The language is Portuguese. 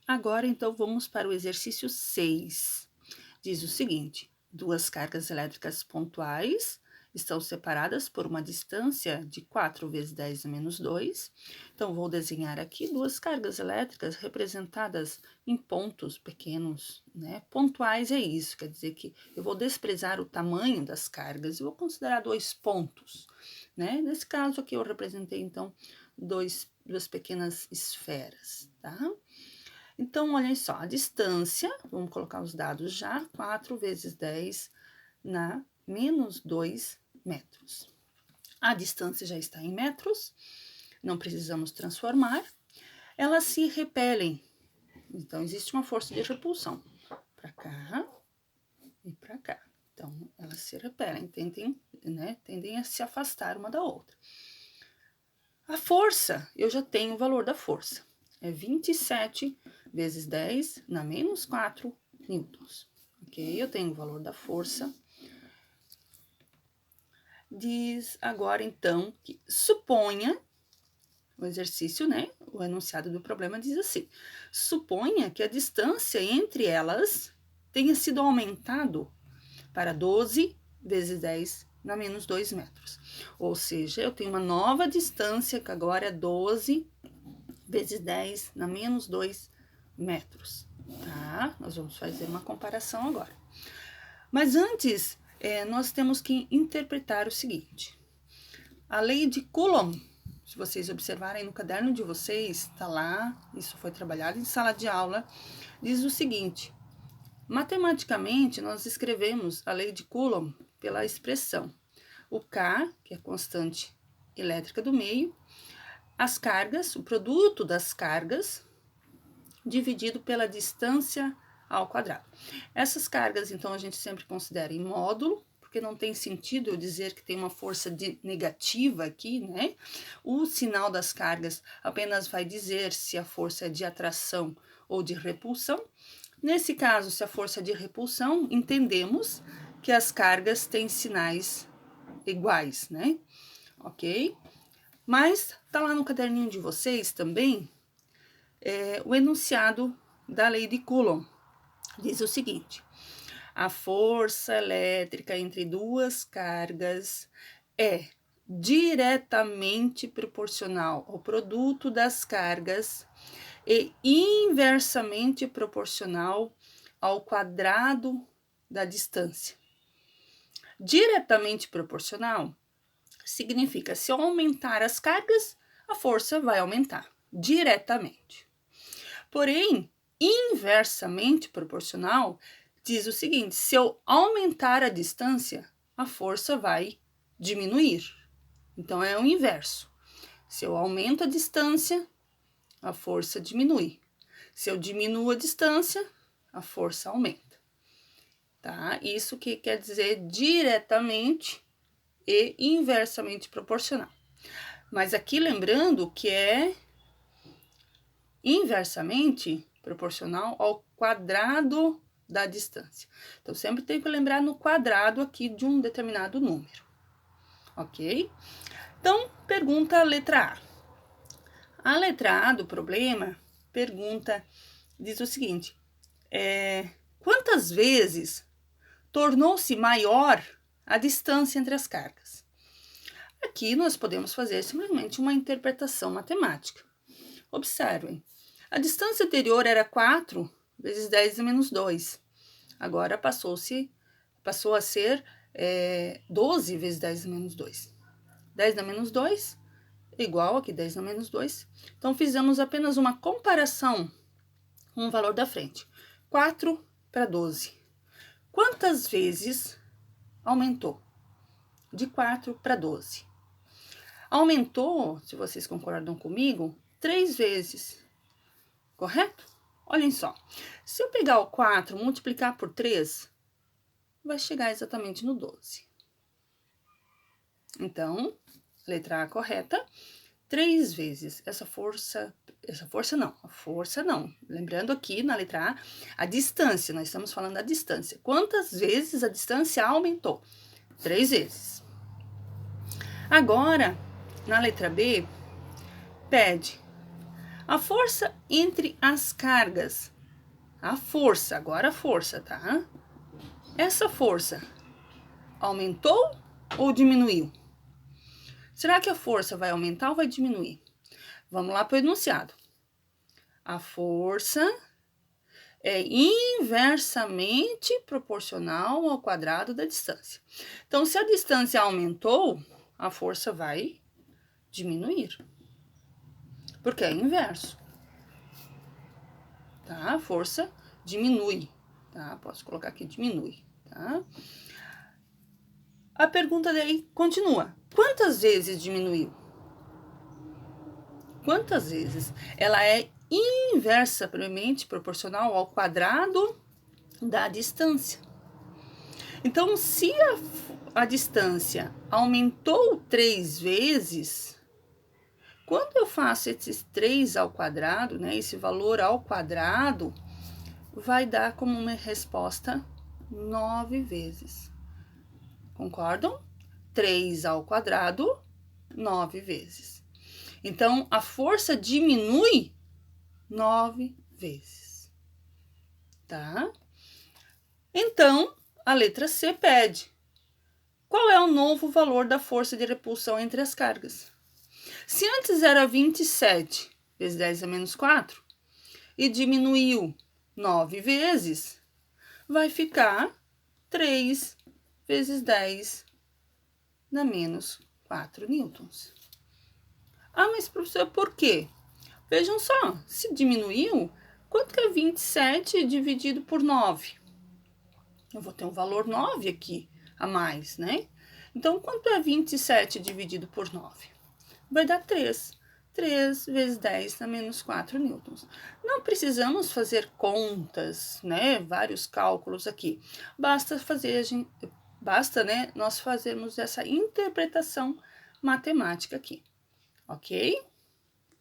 Agora, então, vamos para o exercício 6. Diz o seguinte: duas cargas elétricas pontuais estão separadas por uma distância de 4 vezes 10 a menos 2. Então, vou desenhar aqui duas cargas elétricas representadas em pontos pequenos, né? Pontuais é isso, quer dizer que eu vou desprezar o tamanho das cargas e vou considerar dois pontos, né? Nesse caso aqui, eu representei, então, duas pequenas esferas, tá? Então, olhem só, a distância, vamos colocar os dados já, 4 vezes 10 na menos 2 metros. A distância já está em metros, não precisamos transformar. Elas se repelem, então existe uma força de repulsão para cá e para cá. Então, elas se repelem, tendem a se afastar uma da outra. A força, eu já tenho o valor da força, é 27 vezes 10 na menos 4 newtons, ok? Eu tenho o valor da força. Diz agora, então, que suponha, o exercício, né? O enunciado do problema diz assim: suponha que a distância entre elas tenha sido aumentado para 12 vezes 10 na menos 2 metros. Ou seja, eu tenho uma nova distância, que agora é 12 vezes 10 na menos 2 metros, tá? Nós vamos fazer uma comparação agora. Mas antes, nós temos que interpretar o seguinte: a lei de Coulomb, se vocês observarem no caderno de vocês, está lá, isso foi trabalhado em sala de aula, diz o seguinte: matematicamente, nós escrevemos a lei de Coulomb pela expressão o K, que é a constante elétrica do meio, as cargas, o produto das cargas, dividido pela distância ao quadrado. Essas cargas, então, a gente sempre considera em módulo, porque não tem sentido eu dizer que tem uma força negativa aqui, né? O sinal das cargas apenas vai dizer se a força é de atração ou de repulsão. Nesse caso, se a força é de repulsão, entendemos que as cargas têm sinais iguais, né? Ok? Mas tá lá no caderninho de vocês também o enunciado da lei de Coulomb. Diz o seguinte: a força elétrica entre duas cargas é diretamente proporcional ao produto das cargas e inversamente proporcional ao quadrado da distância. Diretamente proporcional significa se eu aumentar as cargas, a força vai aumentar diretamente. Porém, inversamente proporcional diz o seguinte: se eu aumentar a distância, a força vai diminuir. Então, é o inverso. Se eu aumento a distância, a força diminui. Se eu diminuo a distância, a força aumenta. Tá? Isso que quer dizer diretamente e inversamente proporcional. Mas aqui lembrando que é inversamente proporcional ao quadrado da distância. Então, sempre tem que lembrar no quadrado aqui de um determinado número, ok? Então, pergunta a letra A. A letra A do problema diz o seguinte: quantas vezes tornou-se maior a distância entre as cargas? Aqui nós podemos fazer simplesmente uma interpretação matemática. Observem, a distância anterior era 4 vezes 10 a menos 2. Agora passou a ser 12 vezes 10 a menos 2. 10 a menos 2 é igual aqui 10 a menos 2. Então, fizemos apenas uma comparação com o valor da frente. 4 para 12. Quantas vezes aumentou? De 4 para 12. Aumentou, se vocês concordam comigo, 3 vezes. Correto? Olhem só. Se eu pegar o 4 e multiplicar por 3, vai chegar exatamente no 12. Então, letra A correta, 3 vezes a força não. Lembrando aqui na letra A distância, nós estamos falando da distância. Quantas vezes a distância aumentou? 3 vezes. Agora, na letra B, pede A força entre as cargas. A força, agora a força, tá? Essa força aumentou ou diminuiu? Será que a força vai aumentar ou vai diminuir? Vamos lá para o enunciado. A força é inversamente proporcional ao quadrado da distância. Então, se a distância aumentou, a força vai diminuir, porque é inverso, tá? A força diminui, tá? Posso colocar aqui diminui, tá? A pergunta daí continua. Quantas vezes diminuiu? Quantas vezes? Ela é inversamente proporcional ao quadrado da distância. Então, se a distância aumentou 3 vezes, quando eu faço esses 3 ao quadrado, né, esse valor ao quadrado, vai dar como uma resposta 9 vezes. Concordam? 3 ao quadrado, 9 vezes. Então, a força diminui 9 vezes, tá? Então, a letra C pede: qual é o novo valor da força de repulsão entre as cargas? Se antes era 27 vezes 10 a menos 4 e diminuiu 9 vezes, vai ficar 3 vezes 10 a menos 4 newtons. Ah, mas professor, por quê? Vejam só, se diminuiu, quanto que é 27 dividido por 9? Eu vou ter um valor 9 aqui a mais, né? Então, quanto é 27 dividido por 9? Vai dar 3. 3 vezes 10 a menos 4 newtons. Não precisamos fazer contas, né? Vários cálculos aqui. Basta, né, nós fazermos essa interpretação matemática aqui, ok?